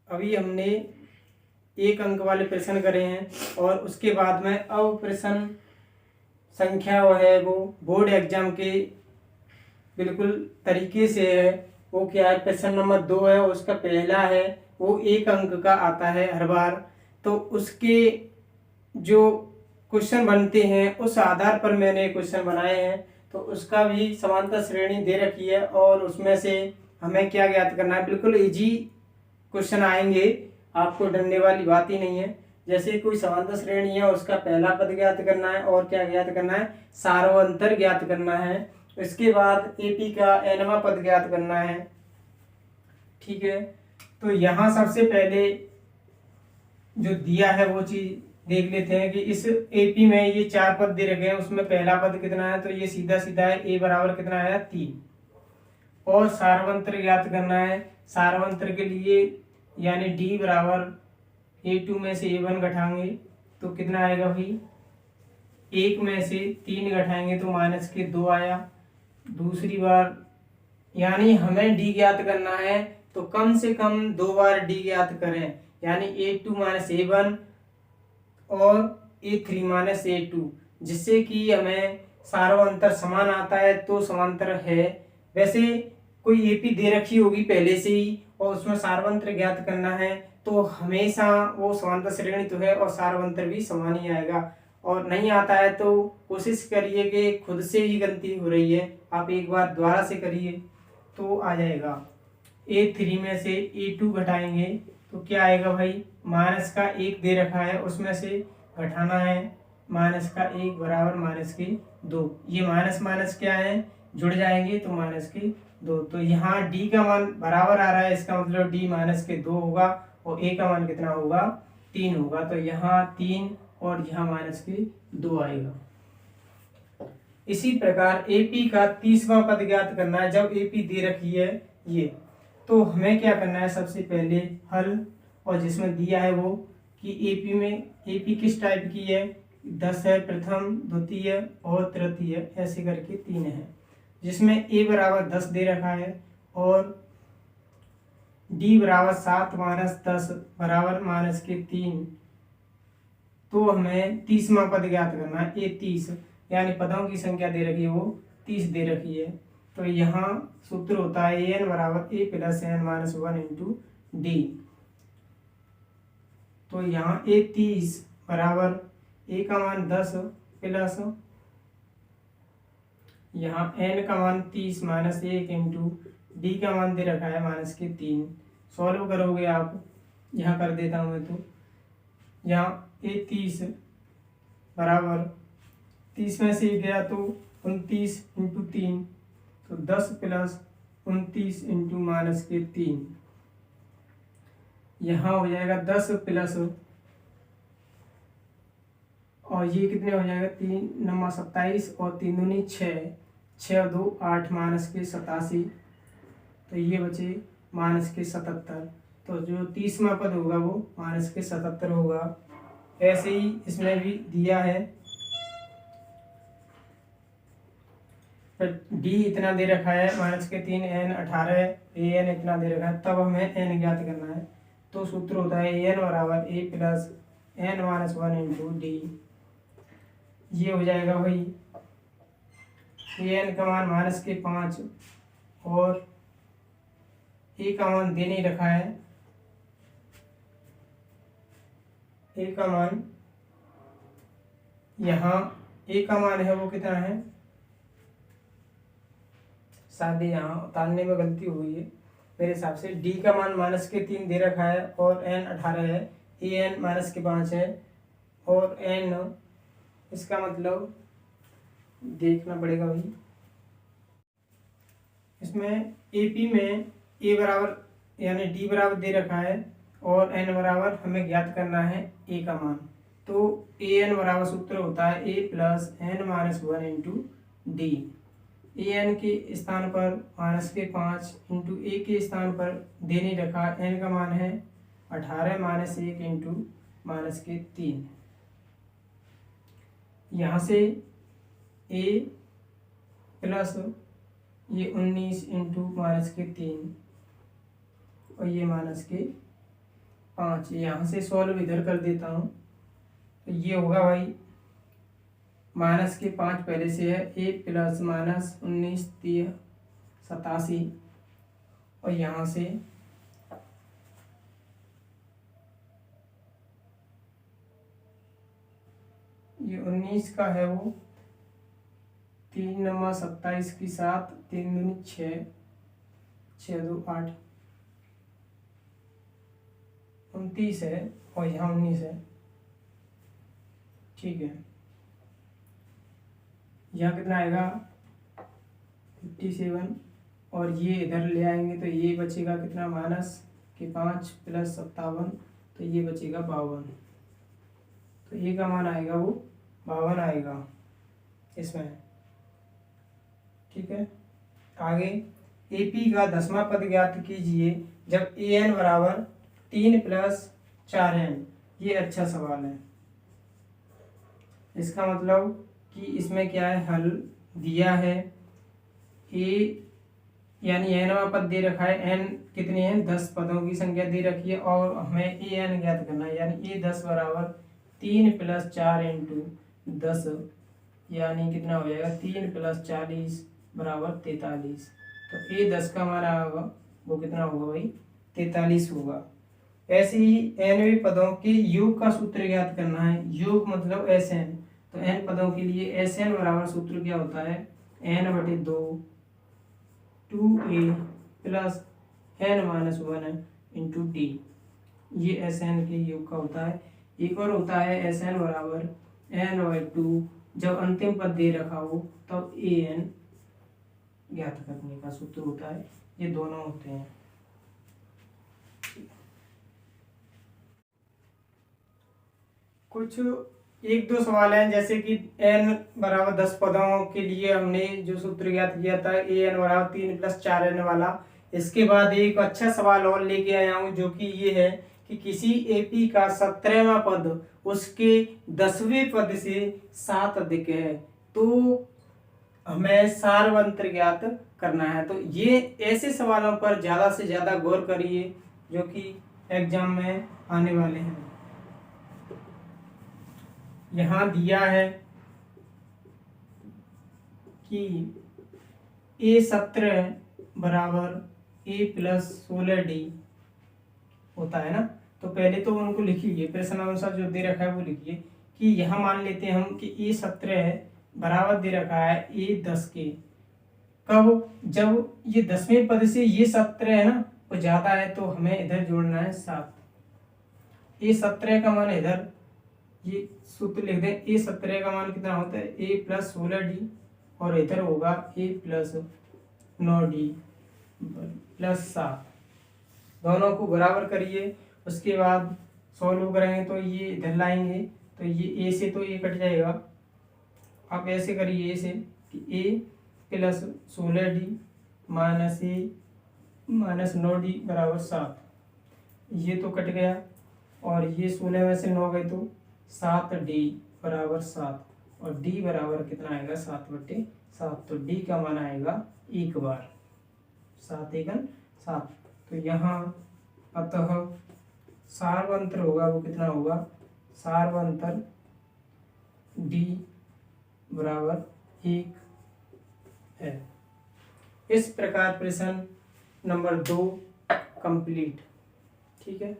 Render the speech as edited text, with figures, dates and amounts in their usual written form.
अभी हमने एक अंक वाले प्रश्न करे हैं और उसके बाद में अब प्रश्न संख्या वो है वो बोर्ड एग्जाम के बिल्कुल तरीके से है। वो क्या है, प्रश्न नंबर 2 है, उसका पहला है वो एक अंक का आता है हर बार। तो उसके जो क्वेश्चन बनते हैं उस आधार पर मैंने क्वेश्चन बनाए हैं। तो उसका भी समांतर श्रेणी दे रखी है और उसमें से हमें क्या ज्ञात करना है। बिल्कुल इजी क्वेश्चन आएंगे, आपको डरने वाली बात ही नहीं है। जैसे कोई समांतर श्रेणी है, उसका पहला पद ज्ञात करना है और क्या ज्ञात करना है, सार्वंतर ज्ञात करना है। इसके बाद एपी का nवां पद ज्ञात करना है। ठीक है, तो यहाँ सबसे पहले जो दिया है वो चीज देख लेते हैं कि इस एपी में ये 4 पद दे रखे हैं, उसमें पहला पद कितना है, तो ये सीधा सीधा है, ए बराबर कितना आया 3। और सार्वंत्र ज्ञात करना है। सार्वंत्र के लिए यानी डी बराबर A2 में से A1 घटाएंगे तो कितना आएगा भाई, 1 में से 3 घटाएंगे तो -2 आया। दूसरी बार यानी हमें डी ज्ञात करना है तो कम से कम 2 बार डी ज्ञात करें, यानी A2 - A1 और A3 - A2, जिससे कि हमें सार्वंतर समान आता है तो समांतर है। वैसे कोई एपी दे रखी होगी पहले से ही और उसमें सार्वंतर ज्ञात करना है तो हमेशा वो समांतर श्रेणी तो है और सार्वंतर भी समान ही आएगा। और नहीं आता है तो कोशिश करिए कि खुद से ही गलती हो रही है, आप एक बार दोबारा से करिए तो आ जाएगा। A3 में से A2 घटाएंगे तो क्या आएगा भाई, -1 दे रखा है, उसमें से घटाना है -1 बराबर -2। ये माइनस माइनस क्या है, जुड़ जाएंगे तो -2। तो यहाँ डी का मान बराबर आ रहा है, इसका मतलब डी -2 होगा और ए का मान कितना होगा, 3 होगा। तो यहाँ 3 और यहाँ -2 आएगा। इसी प्रकार एपी का 30वां पद ज्ञात करना है। जब एपी दे रखी है ये, तो हमें क्या करना है, सबसे पहले हल, और जिसमें दिया है वो कि एपी किस टाइप की है, 10 है, प्रथम, द्वितीय और तृतीय, ऐसे करके 3 है, जिसमें ए बराबर 10 दे रखा है और डी बराबर 7 - 10 बराबर -3। तो हमें 30वां पद ज्ञात करना है, ए 30, यानी पदों की संख्या दे रखी है वो 30 दे रखी है। तो यहाँ सूत्र होता है an बराबर a + n - 1 इंटू डी। तो यहाँ A30 बराबर a का मान 10 प्लस यहाँ n का मान 30 - 1 इंटू डी का मान दे रखा है -3। सॉल्व करोगे आप, यहाँ कर देता हूँ मैं, तो यहाँ A30 बराबर 30 में से गया तो 29 इंटू 3, तो 10 प्लस 29 इंटू -3। यहाँ हो जाएगा 10 प्लस, और ये कितने हो जाएगा, 3 9 27 और 3 दूनी 6, 6 और 2 8 -87। तो ये बचे -77। तो जो 30वां पद होगा वो -77 होगा। ऐसे ही इसमें भी दिया है, डी इतना दे रखा है -3, n 18, an इतना दे रखा है, तब हमें n ज्ञात करना है। तो सूत्र होता है an बराबर a + n - 1 इंटू डी। ये हो जाएगा भाई, an का मान -5 और a का मान दे नहीं रखा है, a का मान यहाँ a का मान है वो कितना है, शायद यहाँ उतारने में गलती हो गई है मेरे हिसाब से। डी का मान -3 दे रखा है और n 18 है, an -5 है और n, इसका मतलब देखना पड़ेगा भाई, इसमें एपी में ए बराबर यानी डी बराबर दे रखा है और n बराबर हमें ज्ञात करना है ए का मान। तो an बराबर सूत्र होता है a + n - 1 into D. an के स्थान पर -5 इंटू ए के स्थान पर दे नहीं रखा, n का मान है 18 - 1 इंटू -3। यहाँ से a प्लस ये 19 इंटू -3 और ये 5, यहाँ से सॉल्व इधर कर देता हूँ। तो ये होगा भाई -5 पहले से है, a प्लस -19 3 87, और यहाँ से ये 19 का है वो 3 नंबर 27 की 7 3 दूनी 6 6 2 8 29 है, और यहाँ 19 है। ठीक है, यहाँ कितना आएगा 57, और ये इधर ले आएंगे तो ये बचेगा कितना -5 प्लस 57, तो ये बचेगा 52। तो ये का मान आएगा वो 52 आएगा इसमें। ठीक है, आगे AP का 10वां पद ज्ञात कीजिए जब AN बराबर 3 प्लस 4N। ये अच्छा सवाल है। इसका मतलब कि इसमें क्या है, हल दिया है A यानी Nवां पद दे रखा है, N कितने हैं 10 पदों की संख्या दे रखी है, और हमें AN ज्ञात करना है, यानी A10 बराबर 3 प्लस 4 इंटू 10, यानी कितना हो जाएगा 3 प्लस 40 बराबर 43। तो A10 का हमारा होगा वो कितना होगा भाई 43 होगा। ऐसे ही nवें पदों के योग का सूत्र ज्ञात करना है। योग मतलब Sn, तो n पदों के लिए Sn बराबर सूत्र क्या होता है n/2 2a plus n-1 into d। ये Sn के योग का होता है। एक और होता है Sn बराबर n/2, जब अंतिम पद दे रखा हो तब an ज्ञात करने का सूत्र होता है। ये दोनों होते हैं। कुछ 1-2 सवाल हैं, जैसे कि n बराबर 10 पदों के लिए हमने जो सूत्र ज्ञात किया था AN बराबर 3 प्लस 4N वाला। इसके बाद एक अच्छा सवाल और लेके आया हूँ, जो कि ये है कि किसी AP का 17वां पद उसके 10वें पद से 7 अधिक है, तो हमें सारवंत्र ज्ञात करना है। तो ये ऐसे सवालों पर ज़्यादा से ज़्यादा गौर करिए जो कि एग्जाम में आने वाले हैं। यहाँ दिया है कि A17 बराबर A प्लस 16D होता है ना। तो पहले तो उनको लिखिए, प्रश्नानुसार जो दे रखा है वो लिखिए कि यहाँ मान लेते हैं हम कि A17 बराबर दे रखा है A10 के। कब, जब ये 10वें पद से ये 17 है ना वो ज़्यादा है, तो हमें इधर जोड़ना है 7। A17 का मान इधर ये सूत्र लिख दें, A17 का मान कितना होता है A प्लस 16D, और इधर होगा A प्लस 9D प्लस 7। दोनों को बराबर करिए, उसके बाद सॉल्व करेंगे तो ये इधर लाएंगे तो ये A से तो ये कट जाएगा। आप ऐसे करिए A से कि A plus 16D minus A minus 9D बराबर 7। ये तो कट गया, और ये 16 में से 9 गए तो 7D बराबर 7, और D बराबर कितना आएगा 7/7। तो D का मान आएगा 1 बार, 7 एकन 7। तो यहाँ अतः सारवंत्र होगा वो कितना होगा, सारवंत्र D बराबर 1 है। इस प्रकार प्रश्न नंबर 2 कंप्लीट। ठीक है।